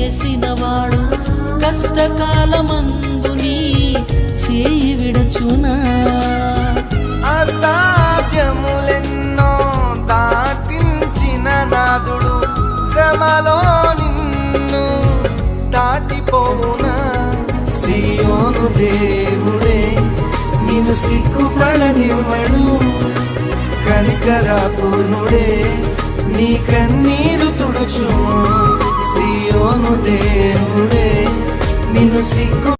చేసినవాడు కష్టకాలమందు నీ చేయి విడచునా? అసాధ్యములెన్నో దాటించిన నాదుడు శ్రమలో నిన్ను దాటిపోవునా? సియోను దేవుడే నిన్ను సిగ్గుపడనివ్వడు, కనికరాపూర్ణుడే నీ కన్నీరు తుడుచు. సియోను దేవుడే నిన్ను సిగ్గు